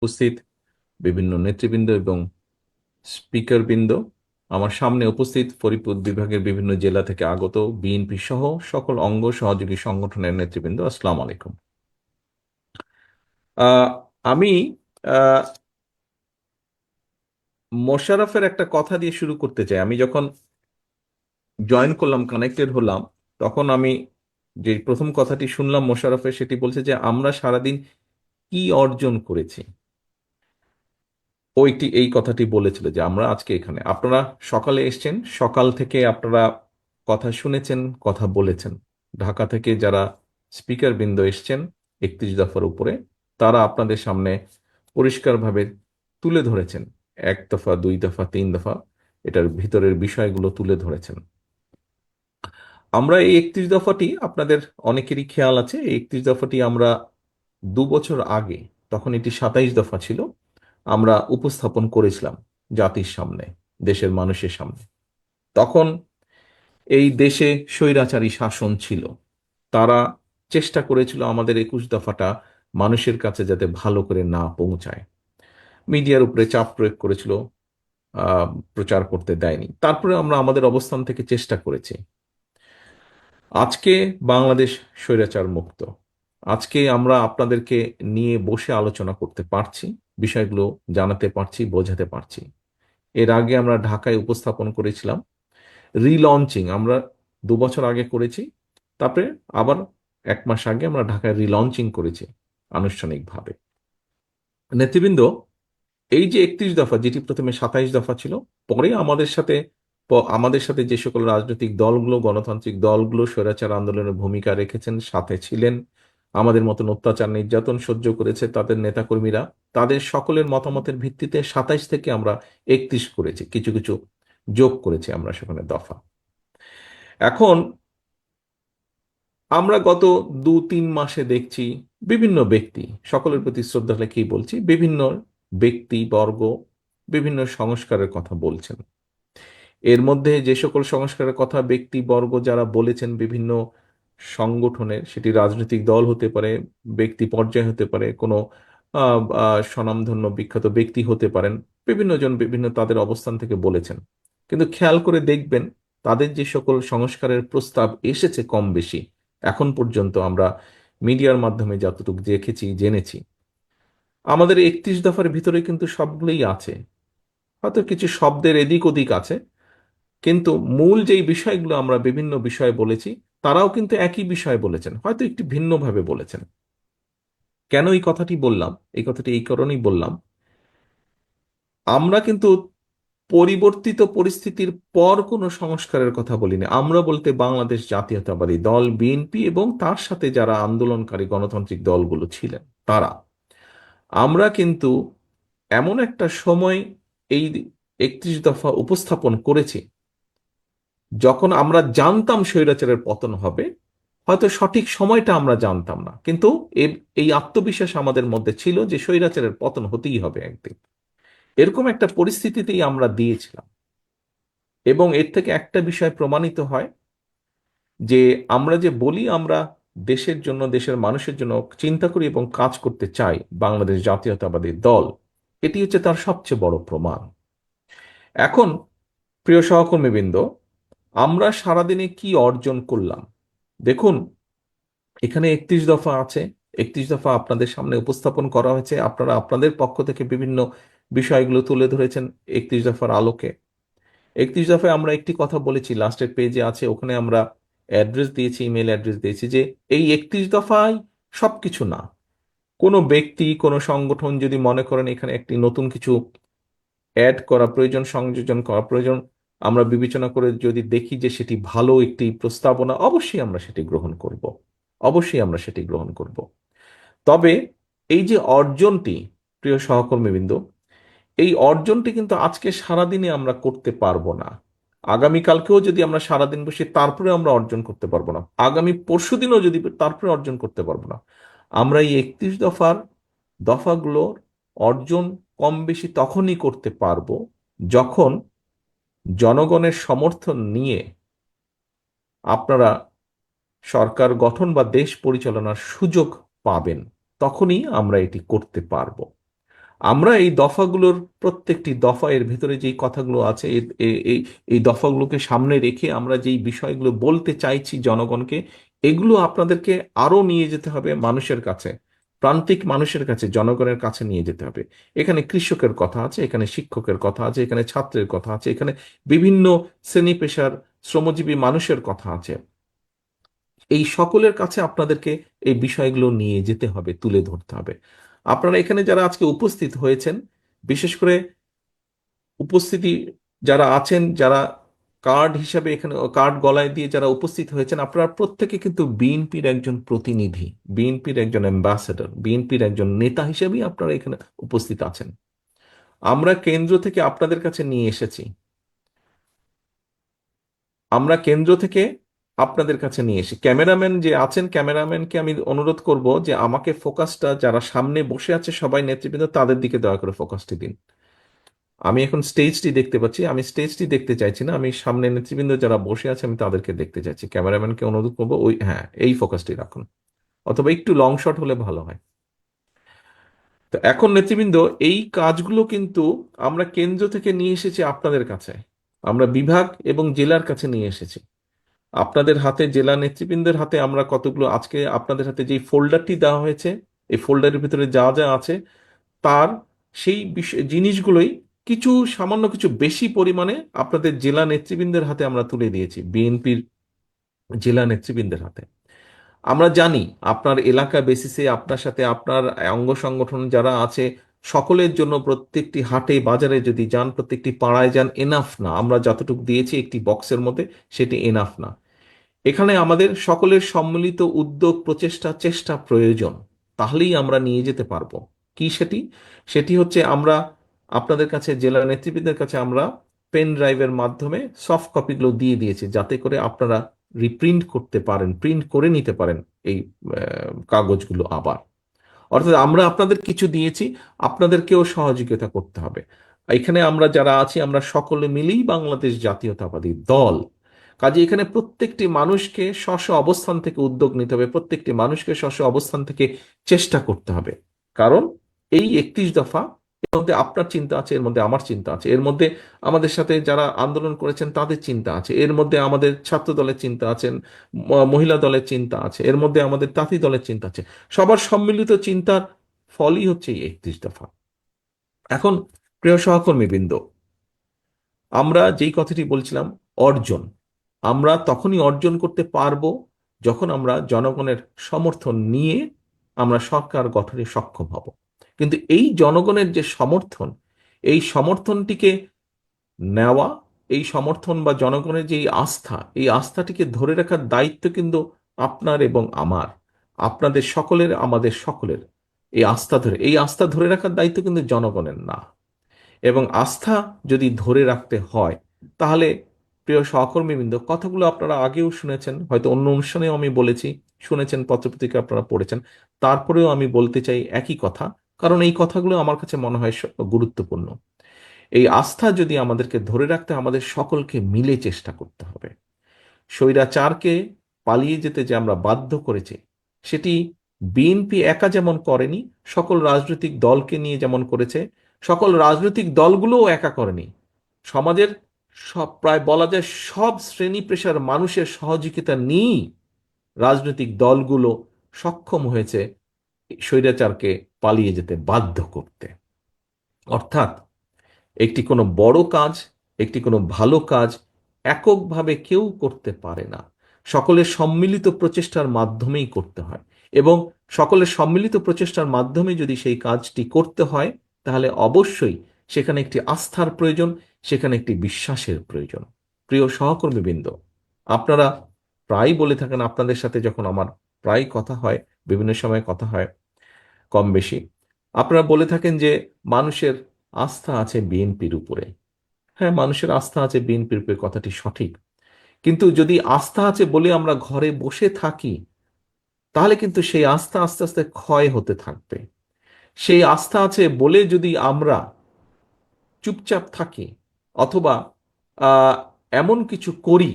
উপস্থিত বিভিন্ন নেতৃবৃন্দ এবং স্পিকারবৃন্দ, আমার সামনে উপস্থিত ফরিদপুর বিভাগের বিভিন্ন জেলা থেকে আগত বিএনপি সহ সকল অঙ্গ সহযোগী সংগঠনের নেতৃবৃন্দ, আসসালামু আলাইকুম। আহ, আমি আহ, মোশাররফের একটা কথা দিয়ে শুরু করতে চাই। আমি যখন জয়েন করলাম, কানেক্টেড হলাম, তখন আমি যে প্রথম কথাটি শুনলাম মোশাররফের, সেটি বলছে যে আমরা সারাদিন কি অর্জন করেছি। এই কথাটি বলেছিল যে আমরা আজকে এখানে, আপনারা সকালে এসেছেন, সকাল থেকে আপনারা কথা শুনেছেন, কথা বলেছেন। ঢাকা থেকে যারা স্পিকার বৃন্দ এসছেন 31 দফার উপরে, তারা আপনাদের সামনে পরিষ্কারভাবে তুলে ধরেছেন, 1 দফা, 2 দফা, 3 দফা, এটার ভিতরের বিষয়গুলো তুলে ধরেছেন। আমরা এই 31 দফাটি, আপনাদের অনেকেরই খেয়াল আছে, এই 31 দফাটি আমরা 2 বছর আগে, তখন এটি 27 দফা ছিল, আমরা উপস্থাপন করেছিলাম জাতির সামনে, দেশের মানুষের সামনে। তখন এই দেশে স্বৈরাচারী শাসন ছিল, তারা চেষ্টা করেছিল আমাদের 21 দফাটা মানুষের কাছে যাতে ভালো করে না পৌঁছায়, মিডিয়ার উপরে চাপ প্রয়োগ করেছিল, আহ, প্রচার করতে দেয়নি। তারপরে আমরা আমাদের অবস্থান থেকে চেষ্টা করেছি। আজকে বাংলাদেশ স্বৈরাচার মুক্ত। আজকে আমরা আপনাদেরকে নিয়ে বসে আলোচনা করতে পারছি, বিষয়গুলো জানাতে পারছি, বোঝাতে পারছি। এর আগে আমরা ঢাকায় উপস্থাপন করেছিলাম রিলঞ্চিং, আমরা 2 বছর আগে করেছি। তারপরে আবার 1 মাস আগে আমরা ঢাকায় রিলঞ্চিং করেছি আনুষ্ঠানিকভাবে। নেতৃবৃন্দ, এই যে 31 দফা, যেটি প্রথমে 27 দফা ছিল, পরে আমাদের সাথে যে সকল রাজনৈতিক দলগুলো, গণতান্ত্রিক দলগুলো স্বৈরাচার আন্দোলনের ভূমিকা রেখেছেন, সাথে ছিলেন, আমাদের মতন অত্যাচার নির্যাতন সহ্য করেছে তাদের নেতাকর্মীরা, তাদের সকলের মতামতের ভিত্তিতে 27 থেকে আমরা 31 করেছি, কিছু কিছু যোগ করেছি আমরা সেখানে দফা। এখন আমরা গত 2-3 মাসে দেখছি বিভিন্ন ব্যক্তি, সকলের প্রতি শ্রদ্ধা রেখেই বলছি, বিভিন্ন ব্যক্তি বর্গ বিভিন্ন সংস্কারের কথা বলছেন। এর মধ্যে যে সকল সংস্কারের কথা ব্যক্তিবর্গ যারা বলেছেন, বিভিন্ন সংগঠনের, সেটি রাজনৈতিক দল হতে পারে, ব্যক্তি পর্যায়ে হতে পারে, কোনো স্বনামধন্য বিখ্যাত ব্যক্তি হতে পারেন, বিভিন্ন জন বিভিন্ন তাদের অবস্থান থেকে বলেছেন। কিন্তু খেয়াল করে দেখবেন, তাদের যে সকল সংস্কারের প্রস্তাব এসেছে কম বেশি, এখন পর্যন্ত আমরা মিডিয়ার মাধ্যমে যতটুকু দেখেছি, জেনেছি, আমাদের 31 দফার ভিতরে কিন্তু সবগুলোই আছে। হয়তো কিছু শব্দের এদিক ওদিক আছে, কিন্তু মূল যেই বিষয়গুলো আমরা বিভিন্ন বিষয়ে বলেছি, তারাও কিন্তু একই বিষয় বলেছেন, হয়তো একটু ভিন্নভাবে বলেছেন। কেন এই কথাটি বললাম? এই কথাটি এই কারণেই বললাম, আমরা কিন্তু পরিবর্তিত পরিস্থিতির পর কোনো সংস্কারের কথা বলিনি। আমরা বলতে বাংলাদেশ জাতীয়তাবাদী দল বিএনপি এবং তার সাথে যারা আন্দোলনকারী গণতান্ত্রিক দলগুলো ছিলেন, তারা, আমরা কিন্তু এমন একটা সময় এই 31 দফা উপস্থাপন করেছি যখন আমরা জানতাম স্বৈরাচারের পতন হবে। হয়তো সঠিক সময়টা আমরা জানতাম না, কিন্তু এই আত্মবিশ্বাস আমাদের মধ্যে ছিল যে স্বৈরাচারের পতন হতেই হবে একদিন। এরকম একটা পরিস্থিতিতেই আমরা দিয়েছিলাম। এবং এর থেকে একটা বিষয় প্রমাণিত হয় যে আমরা যে বলি আমরা দেশের জন্য, দেশের মানুষের জন্য চিন্তা করি এবং কাজ করতে চাই, বাংলাদেশ জাতীয়তাবাদী দল, এটি হচ্ছে তার সবচেয়ে বড় প্রমাণ। এখন প্রিয় সহকর্মীবৃন্দ, আমরা সারাদিনে কি অর্জন করলাম দেখুন। এখানে 31 দফা আছে, 31 দফা আপনাদের সামনে উপস্থাপন করা হয়েছে, আপনারা আপনাদের পক্ষ থেকে বিভিন্ন বিষয়গুলো তুলে ধরেছেন 31 দফার আলোকে। 31 দফায় আমরা একটি কথা বলেছি, লাস্টের পেজে আছে, ওখানে আমরা অ্যাড্রেস দিয়েছি, ইমেল অ্যাড্রেস দিয়েছি, যে এই 31 দফায় সবকিছু না, কোনো ব্যক্তি, কোনো সংগঠন যদি মনে করেন এখানে একটি নতুন কিছু অ্যাড করা প্রয়োজন, সংযোজন করা প্রয়োজন, আমরা বিবেচনা করে যদি দেখি যে সেটি ভালো একটি প্রস্তাবনা, অবশ্যই আমরা সেটি গ্রহণ করব, অবশ্যই আমরা সেটি গ্রহণ করব। তবে এই যে অর্জনটি, প্রিয় সহকর্মীবৃন্দ, এই অর্জনটি কিন্তু আজকে সারাদিনে আমরা করতে পারবো না। আগামীকালকেও যদি আমরা সারাদিন বসে, তারপরে আমরা অর্জন করতে পারবো না। আগামী পরশুদিনও যদি, তারপরে অর্জন করতে পারবো না। আমরা এই 31 দফাগুলোর অর্জন কম বেশি তখনই করতে পারবো যখন জনগণের সমর্থন নিয়ে আপনারা সরকার গঠন বা দেশ পরিচালনার সুযোগ পাবেন, তখনই আমরা এটি করতে পারবো। আমরা এই দফাগুলোর প্রত্যেকটি দফা এর ভেতরে যেই কথাগুলো আছে এই দফাগুলোকে সামনে রেখে আমরা যেই বিষয়গুলো বলতে চাইছি জনগণকে, এগুলো আপনাদেরকে আরো নিয়ে যেতে হবে মানুষের কাছে, প্রান্তিক মানুষের কাছে, জনগণের কাছে নিয়ে যেতে হবে। এখানে কৃষকের কথা আছে, এখানে শিক্ষকের কথা আছে, এখানে ছাত্রের কথা আছে, এখানে বিভিন্ন শ্রেণী পেশার শ্রমজীবী মানুষের কথা আছে। এই সকলের কাছে আপনাদেরকে এই বিষয়গুলো নিয়ে যেতে হবে, তুলে ধরতে হবে। আপনারা এখানে যারা আজকে উপস্থিত হয়েছেন, বিশেষ করে উপস্থিতি যারা আছেন, যারা কার্ড হিসাবে এখানে কার্ড গলায় দিয়ে যারা উপস্থিত হয়েছেন, আপনারা প্রত্যেকে কিন্তু বিএনপির একজন প্রতিনিধি, বিএনপির একজন অ্যাম্বাসেডর, বিএনপির একজন নেতা হিসেবেই আপনারা এখানে উপস্থিত আছেন। আমরা কেন্দ্র থেকে আপনাদের কাছে নিয়ে এসেছি, আমরা কেন্দ্র থেকে আপনাদের কাছে নিয়ে এসে ক্যামেরাম্যান যে আছেন, ক্যামেরাম্যানকে আমি অনুরোধ করব যে আমাকে ফোকাসটা, যারা সামনে বসে আছে সবাই নেতৃবৃন্দ, তাদের দিকে দয়া করে ফোকাসটি দিন। আমি এখন স্টেজটি দেখতে পাচ্ছি, আমি স্টেজটি দেখতে চাইছি না, আমি সামনে নেতৃবৃন্দ যারা বসে আছে আমি তাদেরকে দেখতে চাইছি। ক্যামেরাম্যানকে অনুরোধ করবো ওই, হ্যাঁ, এই ফোকাসটি রাখুন, অথবা একটু লং শট হলে ভালো হয়। তো এখন নেতৃবৃন্দ, এই কাজগুলো কিন্তু আমরা কেন্দ্র থেকে নিয়ে এসেছি আপনাদের কাছে, আমরা বিভাগ এবং জেলার কাছে নিয়ে এসেছি আপনাদের হাতে, জেলা নেতৃবৃন্দের হাতে। আমরা কতগুলো আজকে আপনাদের হাতে যে ফোল্ডারটি দেওয়া হয়েছে, এই ফোল্ডারের ভিতরে যা যা আছে তার সেই বিষয় জিনিসগুলোই কিছু সামান্য কিছু বেশি পরিমাণে আপনাদের জেলা নেতৃবৃন্দের হাতে আমরা তুলে দিয়েছি, বিএনপির জেলা নেতৃবৃন্দের হাতে। আমরা জানি আপনার এলাকা বেসিসে আপনার সাথে আপনার অঙ্গ সংগঠন যারা আছে সকলের জন্য প্রত্যেকটি হাটে বাজারে যদি যান, প্রত্যেকটি পাড়ায় যান, এনাফ না। আমরা যতটুকু দিয়েছি একটি বক্সের মধ্যে, সেটি এনাফ না। এখানে আমাদের সকলের সম্মিলিত উদ্যোগ, প্রচেষ্টা, চেষ্টা প্রয়োজন, তাহলেই আমরা নিয়ে যেতে পারবো। কি সেটি? সেটি হচ্ছে আমরা আপনাদের কাছে, জেলা নেতৃবৃন্দের কাছে আমরা পেন ড্রাইভের মাধ্যমে সফট কপিগুলো দিয়ে দিয়েছি, যাতে করে আপনারা রিপ্রিন্ট করতে পারেন, প্রিন্ট করে নিতে পারেন এই কাগজগুলো আবার। অর্থাৎ আমরা আপনাদের কিছু দিয়েছি, আপনাদেরকেও সহযোগিতা করতে হবে। এখানে আমরা যারা আছি আমরা সকলে মিলেই বাংলাদেশ জাতীয়তাবাদী দল। কাজে এখানে প্রত্যেকটি মানুষকে স্ব স্ব অবস্থান থেকে উদ্যোগ নিতে হবে, প্রত্যেকটি মানুষকে স্ব স্ব অবস্থান থেকে চেষ্টা করতে হবে। কারণ এই 31 দফা, এর মধ্যে আপনার চিন্তা আছে, এর মধ্যে আমার চিন্তা আছে, এর মধ্যে আমাদের সাথে যারা আন্দোলন করেছেন তাদের চিন্তা আছে, এর মধ্যে আমাদের ছাত্র দলের চিন্তা আছেন, মহিলা দলের চিন্তা আছে, এর মধ্যে আমাদের তাঁতি দলের চিন্তা আছে। সবার সম্মিলিত চিন্তার ফলই হচ্ছে এই 31 দফা। এখন প্রিয় সহকর্মীবৃন্দ, আমরা যেই কথাটি বলছিলাম, অর্জন, আমরা তখনই অর্জন করতে পারবো যখন আমরা জনগণের সমর্থন নিয়ে আমরা সরকার গঠনে সক্ষম হব। কিন্তু এই জনগণের যে সমর্থন, এই সমর্থনটিকে নেওয়া, এই সমর্থন বা জনগণের যে এই আস্থা, এই আস্থাটিকে ধরে রাখার দায়িত্ব কিন্তু আপনার এবং আমার, আপনাদের সকলের, আমাদের সকলের। এই আস্থা ধরে রাখার দায়িত্ব কিন্তু জনগণের না। এবং আস্থা যদি ধরে রাখতে হয়, তাহলে প্রিয় সহকর্মীবৃন্দ, কথাগুলো আপনারা আগেও শুনেছেন, হয়তো অন্য অনুষ্ঠানেও আমি বলেছি, শুনেছেন, পত্রপত্রিকা আপনারা পড়েছেন, তারপরেও আমি বলতে চাই একই কথা, কারণ এই কথাগুলো আমার কাছে মনে হয় গুরুত্বপূর্ণ। এই আস্থা যদি আমাদেরকে ধরে রাখতে, আমাদের সকলকে মিলে চেষ্টা করতে হবে। স্বৈরাচারকে পালিয়ে যেতে যে আমরা বাধ্য করেছি, সেটি বিএনপি একা যেমন করেনি, সকল রাজনৈতিক দলকে নিয়ে যেমন করেছে, সকল রাজনৈতিক দলগুলোও একা করেনি। সমাজের সব, প্রায় বলা যায় সব শ্রেণী পেশার মানুষের সহযোগিতা নিয়েই রাজনৈতিক দলগুলো সক্ষম হয়েছে স্বৈরাচারকে পালিয়ে যেতে বাধ্য করতে। অর্থাৎ একটি কোনো বড় কাজ, একটি কোনো ভালো কাজ এককভাবে কেউ করতে পারে না, সকলের সম্মিলিত প্রচেষ্টার মাধ্যমেই করতে হয়। এবং সকলের সম্মিলিত প্রচেষ্টার মাধ্যমে যদি সেই কাজটি করতে হয়, তাহলে অবশ্যই সেখানে একটি আস্থার প্রয়োজন, সেখানে একটি বিশ্বাসের প্রয়োজন। প্রিয় সহকর্মীবৃন্দ, আপনারা প্রায় বলে থাকেন, আপনাদের সাথে যখন আমার প্রায় কথা হয়, বিভিন্ন সময় কথা হয় কম বেশি, আপনারা বলে থাকেন যে মানুষের আস্থা আছে বিএনপির উপরে। হ্যাঁ, মানুষের আস্থা আছে বিএনপির উপরে, কথাটি সঠিক। কিন্তু যদি আস্থা আছে বলে আমরা ঘরে বসে থাকি, তাহলে কিন্তু সেই আস্থা আস্তে আস্তে ক্ষয় হতে থাকবে। সেই আস্থা আছে বলে যদি আমরা চুপচাপ থাকি, অথবা আহ, এমন কিছু করি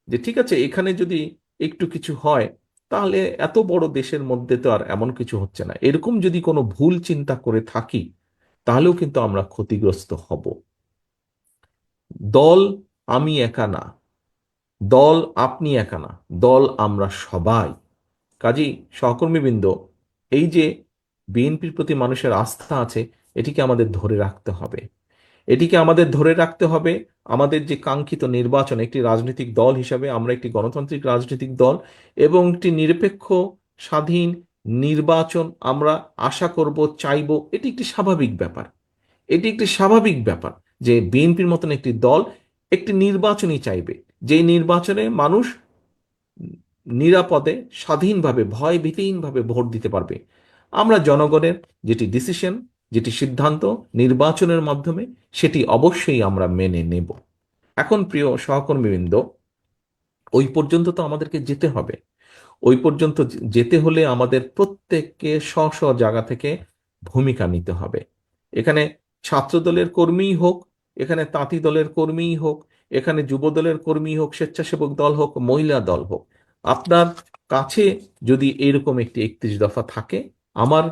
যে ঠিক আছে এখানে যদি একটু কিছু হয়, তাহলে এত বড় দেশের মধ্যে তো আর এমন কিছু হচ্ছে না, এরকম যদি কোনো ভুল চিন্তা করে থাকি, তাহলেও কিন্তু আমরা ক্ষতিগ্রস্ত হব। দল আমি একা না, দল আপনি একা না, দল আমরা সবাই। কাজেই সহকর্মীবৃন্দ, এই যে বিএনপির প্রতি মানুষের আস্থা আছে, এটিকে আমাদের ধরে রাখতে হবে। এটিকে আমাদের ধরে রাখতে হবে। আমাদের যে কাঙ্ক্ষিত নির্বাচন, একটি রাজনৈতিক দল হিসাবে আমরা একটি গণতান্ত্রিক রাজনৈতিক দল এবং একটি নিরপেক্ষ স্বাধীন নির্বাচন আমরা আশা করব, চাইব। এটি একটি স্বাভাবিক ব্যাপার। এটি একটি স্বাভাবিক ব্যাপার যে বিএনপির মতন একটি দল একটি নির্বাচনই চাইবে, যেই নির্বাচনে মানুষ নিরাপদে স্বাধীনভাবে ভয় ভীতিহীনভাবে ভোট দিতে পারবে। আমরা জনগণের যেটি ডিসিশন, যেটি সিদ্ধান্ত নির্বাচনের মাধ্যমে, সেটি অবশ্যই আমরা মেনে নেব। এখন প্রিয় সহকর্মীবৃন্দ, ওই পর্যন্ত তো আমাদেরকে যেতে হবে। ওই পর্যন্ত যেতে হলে আমাদের প্রত্যেককে স্ব স্ব জায়গা থেকে ভূমিকা নিতে হবে। এখানে ছাত্র দলের কর্মীই হোক, এখানে তাঁতি দলের কর্মীই হোক, এখানে যুব দলের কর্মী হোক, স্বেচ্ছাসেবক দল হোক, মহিলা দল হোক, আপনার কাছে যদি এরকম একটি 31 দফা থাকে, আমার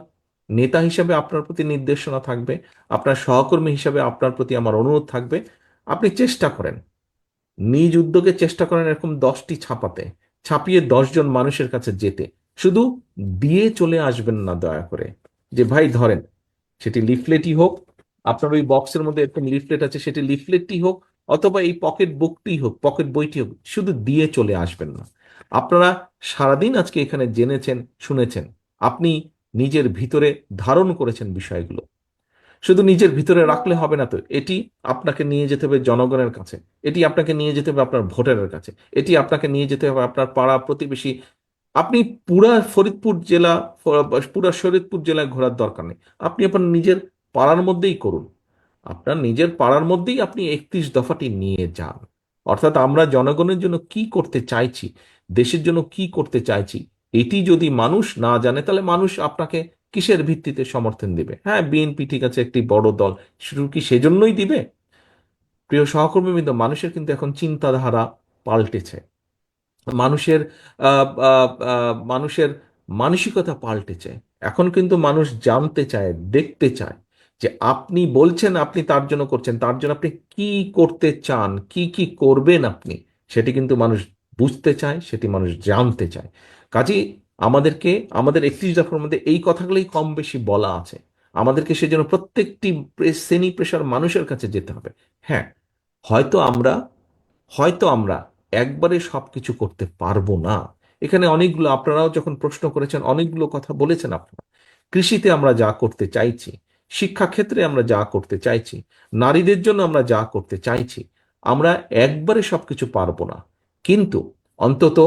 নেতা হিসাবে আপনার প্রতি নির্দেশনা থাকবে, আপনার সহকর্মী হিসাবে আপনার প্রতি আমার অনুরোধ থাকবে, আপনি চেষ্টা করেন, নিজ উদ্যোগে চেষ্টা করেন এরকম 10টি ছাপাতে, ছাপিয়ে 10 জন মানুষের কাছে যেতে। শুধু দিয়ে চলে আসবেন না দয়া করে, যে ভাই ধরেন, সেটি লিফলেটই হোক, আপনার ওই বক্সের মধ্যে এরকম লিফলেট আছে, সেটি লিফলেটই হোক, অথবা এই পকেট বুকটি হোক, পকেট বইটি হোক, শুধু দিয়ে চলে আসবেন না। আপনারা সারাদিন আজকে এখানে জেনেছেন, শুনেছেন, আপনি নিজের ভিতরে ধারণ করেছেন বিষয়গুলো। শুধু নিজের ভিতরে রাখলে হবে না তো, এটি আপনাকে নিয়ে যেতে হবে জনগণের কাছে, এটি আপনাকে নিয়ে যেতে হবে আপনার ভোটারের কাছে, এটি আপনাকে নিয়ে যেতে হবে আপনার পাড়া প্রতিবেশী। আপনি পুরা ফরিদপুর জেলা, পুরা শরীয়তপুর জেলায় ঘোরার দরকার নেই। আপনি আপনার নিজের পাড়ার মধ্যেই করুন। আপনার নিজের পাড়ার মধ্যেই আপনি 31 দফাটি নিয়ে যান। অর্থাৎ আমরা জনগণের জন্য কি করতে চাইছি, দেশের জন্য কি করতে চাইছি, এটি যদি মানুষ না জানে, তাহলে মানুষ আপনাকে কিসের ভিত্তিতে সমর্থন দিবে? হ্যাঁ, বিএনপি ঠিক আছে, একটি বড় দল, শুধু কি সেজন্যই দিবে? প্রিয় সহকর্মীবৃন্দ, মানুষের কিন্তু এখন চিন্তাধারা পাল্টেছে। মানুষের মানুষের মানসিকতা পাল্টেছে। এখন কিন্তু মানুষ জানতে চায়, দেখতে চায় যে আপনি বলছেন আপনি তার জন্য করছেন, তার জন্য আপনি কি করতে চান, কি কি করবেন আপনি, সেটি কিন্তু মানুষ বুঝতে চায়, সেটি মানুষ জানতে চায়। কাজেই আমাদেরকে আমাদের 31 দফার মধ্যে এই কথাগুলোই কম বেশি বলা আছে। আমাদেরকে সেজন্য প্রত্যেকটি শ্রেণী পেশার মানুষের কাছে যেতে হবে। হ্যাঁ, হয়তো আমরা হয়তো আমরা একবারে সবকিছু করতে পারবো না। এখানে অনেকগুলো, আপনারাও যখন প্রশ্ন করেছেন, অনেকগুলো কথা বলেছেন আপনারা। কৃষিতে আমরা যা করতে চাইছি, শিক্ষাক্ষেত্রে আমরা যা করতে চাইছি, নারীদের জন্য আমরা যা করতে চাইছি, আমরা একবারে সবকিছু পারবো না। কিন্তু অন্তত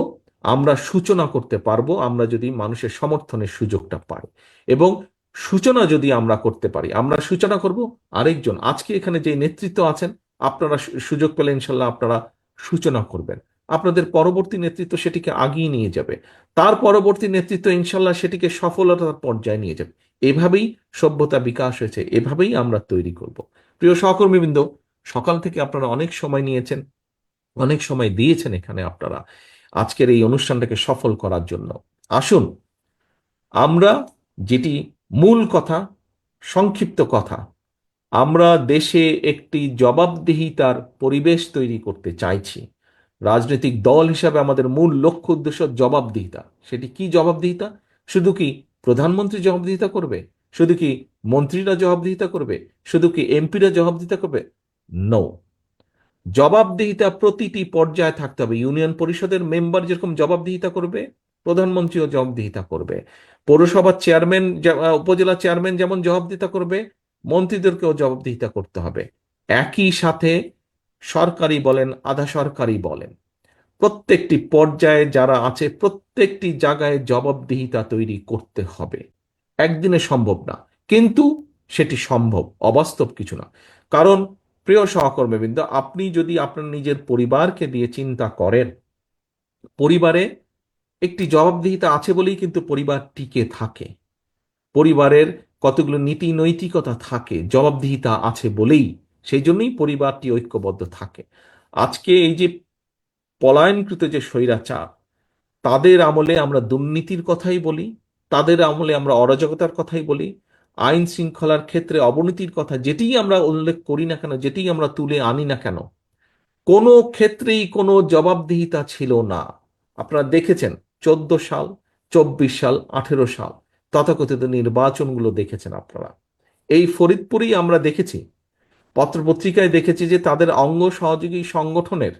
আমরা সূচনা করতে পারবো, আমরা যদি মানুষের সমর্থনের সুযোগটা পাই। এবং সূচনা যদি আমরা করতে পারি, আমরা সূচনা করব। আরেকজন আজকে এখানে যে নেতৃত্ব আছেন, আপনারা সুযোগ পেলে ইনশাল্লাহ আপনারা সূচনা করবেন। আপনাদের পরবর্তী নেতৃত্ব সেটিকে আগিয়ে নিয়ে যাবে। তার পরবর্তী নেতৃত্ব ইনশাল্লাহ সেটিকে সফলতার পর্যায়ে নিয়ে যাবে। এভাবেই সভ্যতা বিকাশ হয়েছে, এভাবেই আমরা তৈরি করব। প্রিয় সহকর্মীবৃন্দ, সকাল থেকে আপনারা অনেক সময় নিয়েছেন, অনেক সময় দিয়েছেন এখানে আপনারা আজকের এই অনুষ্ঠানটাকে সফল করার জন্য। আসুন আমরা যেটি মূল কথা, সংক্ষিপ্ত কথা, আমরা দেশে একটি জবাবদিহিতার পরিবেশ তৈরি করতে চাইছি। রাজনৈতিক দল হিসাবে আমাদের মূল লক্ষ্য উদ্দেশ্য জবাবদিহিতা। সেটি কি জবাবদিহিতা? শুধু কি প্রধানমন্ত্রী জবাবদিহিতা করবে? শুধু কি মন্ত্রীরা জবাবদিহিতা করবে? শুধু কি এমপিরা জবাবদিহিতা করবে? নো। জবাবদিহিতা প্রতিটি পর্যায়ে থাকতে হবে। ইউনিয়ন পরিষদের মেম্বার যেরকম জবাবদিহিতা করবে, প্রধানমন্ত্রীও জবাবদিহিতা করবে। পৌরসভার চেয়ারম্যান, উপজেলা চেয়ারম্যান যেমন জবাবদিহিতা করবে, মন্ত্রীদেরকেও জবাবদিহিতা করতে হবে। একই সাথে সরকারি বলেন, আধা সরকারি বলেন, প্রত্যেকটি পর্যায়ে যারা আছে, প্রত্যেকটি জায়গায় জবাবদিহিতা তৈরি করতে হবে। একদিনে সম্ভব না, কিন্তু সেটি সম্ভব, অবাস্তব কিছু না। কারণ প্রিয় সহকর্মীবৃন্দ, আপনি যদি আপনার নিজের পরিবারকে দিয়ে চিন্তা করেন, পরিবারে একটি জবাবদিহিতা আছে বলেই কিন্তু পরিবার টিকে থাকে। পরিবারের কতগুলো নীতি নৈতিকতা থাকে, জবাবদিহিতা আছে বলেই, সেই জন্যই পরিবারটি ঐক্যবদ্ধ থাকে। আজকে এই যে পলায়নকৃত যে স্বৈরাচার, তাদের আমলে আমরা দুর্নীতির কথাই বলি, তাদের আমলে আমরা অরাজকতার কথাই বলি, আইন শৃঙ্খলার ক্ষেত্রে অবনতির কথা যেটিই আমরা উল্লেখ করি না কেন, যেটিই আমরা তুলে আনি না কেন, কোনো ক্ষেত্রেই কোনো জবাবদিহিতা ছিল না। আপনারা দেখেছেন 14 সাল, 24 সাল, 18 সাল তথাকথিত নির্বাচনগুলো দেখেছেন আপনারা। এই ফরিদপুরেই আমরা দেখেছি, পত্রপত্রিকায় দেখেছি যে তাদের অঙ্গ সহযোগী সংগঠনের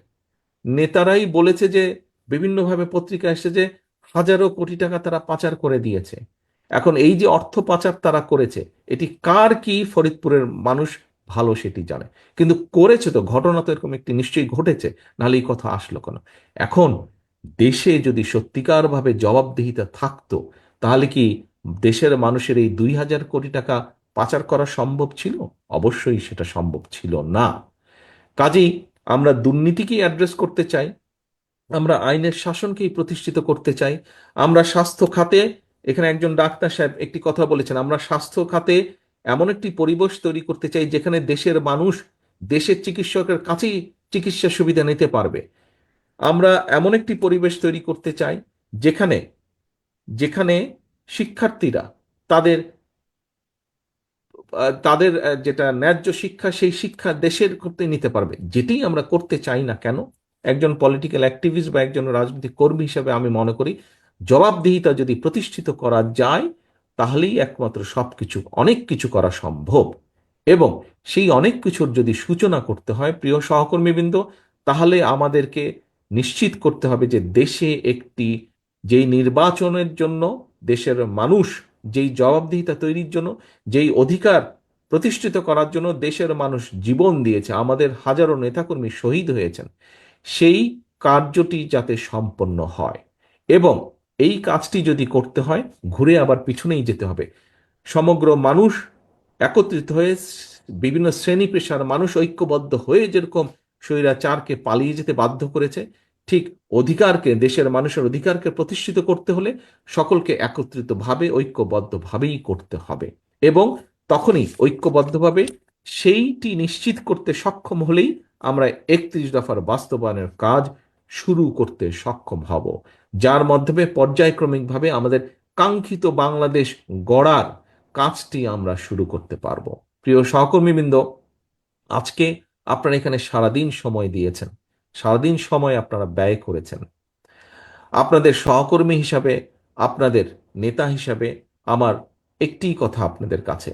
নেতারাই বলেছে যে, বিভিন্নভাবে পত্রিকা এসেছে যে হাজারো কোটি টাকা তারা পাচার করে দিয়েছে। এখন এই যে অর্থ পাচার তারা করেছে, এটি কার কি ফরিদপুরের মানুষ ভালো সেটি জানে, কিন্তু করেছে তো, ঘটনা তো এরকম একটি নিশ্চয়ই ঘটেছে, নাহলে এই কথা আসলো কেন? এখন দেশে যদি সত্যিকারভাবে জবাবদিহিতা থাকতো, তাহলে কি দেশের মানুষের এই 2,000 কোটি টাকা পাচার করা সম্ভব ছিল? অবশ্যই সেটা সম্ভব ছিল না। কাজেই আমরা দুর্নীতিকেই অ্যাড্রেস করতে চাই, আমরা আইনের শাসনকেই প্রতিষ্ঠিত করতে চাই। আমরা স্বাস্থ্য খাতে, এখানে একজন ডাক্তার সাহেব একটি কথা বলেছেন, আমরা স্বাস্থ্য খাতে এমন একটি পরিবেশ তৈরি করতে চাই যেখানে দেশের মানুষ দেশের চিকিৎসকের কাছেই চিকিৎসা সুবিধা নিতে পারবে। আমরা এমন একটি পরিবেশ তৈরি করতে চাই যেখানে যেখানে শিক্ষার্থীরা তাদের তাদের যেটা ন্যায্য শিক্ষা, সেই শিক্ষা দেশের করতে নিতে পারবে। যেটি আমরা করতে চাই না কেন, একজন পলিটিক্যাল অ্যাক্টিভিস্ট বা একজন রাজনৈতিক কর্মী হিসেবে আমি মনে করি, জবাবদিহিতা যদি প্রতিষ্ঠিত করা যায়, তাহলেই একমাত্র সবকিছু, অনেক কিছু করা সম্ভব। এবং সেই অনেক কিছুর যদি সূচনা করতে হয়, প্রিয় সহকর্মীবৃন্দ, তাহলে আমাদেরকে নিশ্চিত করতে হবে যে দেশে একটি, যেই নির্বাচনের জন্য দেশের মানুষ, যেই জবাবদিহিতা তৈরির জন্য, যেই অধিকার প্রতিষ্ঠিত করার জন্য দেশের মানুষ জীবন দিয়েছে, আমাদের হাজারো নেতাকর্মী শহীদ হয়েছেন, সেই কার্যটি যাতে সম্পন্ন হয়। এবং এই কাজটি যদি করতে হয়, ঘুরে আবার পিছনেই যেতে হবে। সমগ্র মানুষ একত্রিত হয়ে, বিভিন্ন শ্রেণী পেশার মানুষ ঐক্যবদ্ধ হয়ে যেরকম স্বৈরাচারকে পালিয়ে যেতে বাধ্য করেছে, ঠিক অধিকারকে, দেশের মানুষের অধিকারকে প্রতিষ্ঠিত করতে হলে সকলকে একত্রিতভাবে, ঐক্যবদ্ধভাবেই করতে হবে। এবং তখনই ঐক্যবদ্ধভাবে সেইটি নিশ্চিত করতে সক্ষম হলেই আমরা 31 দফার বাস্তবায়নের কাজ শুরু করতে সক্ষম হব, যার মাধ্যমে পর্যায়ক্রমিকভাবে আমাদের কাঙ্ক্ষিত বাংলাদেশ গড়ার কাজটি আমরা শুরু করতে পারবো। প্রিয় সহকর্মীবৃন্দ, আজকে আপনারা এখানে সারাদিন সময় দিয়েছেন, সারাদিন সময় আপনারা ব্যয় করেছেন। আপনাদের সহকর্মী হিসাবে, আপনাদের নেতা হিসাবে আমার একটি কথা আপনাদের কাছে,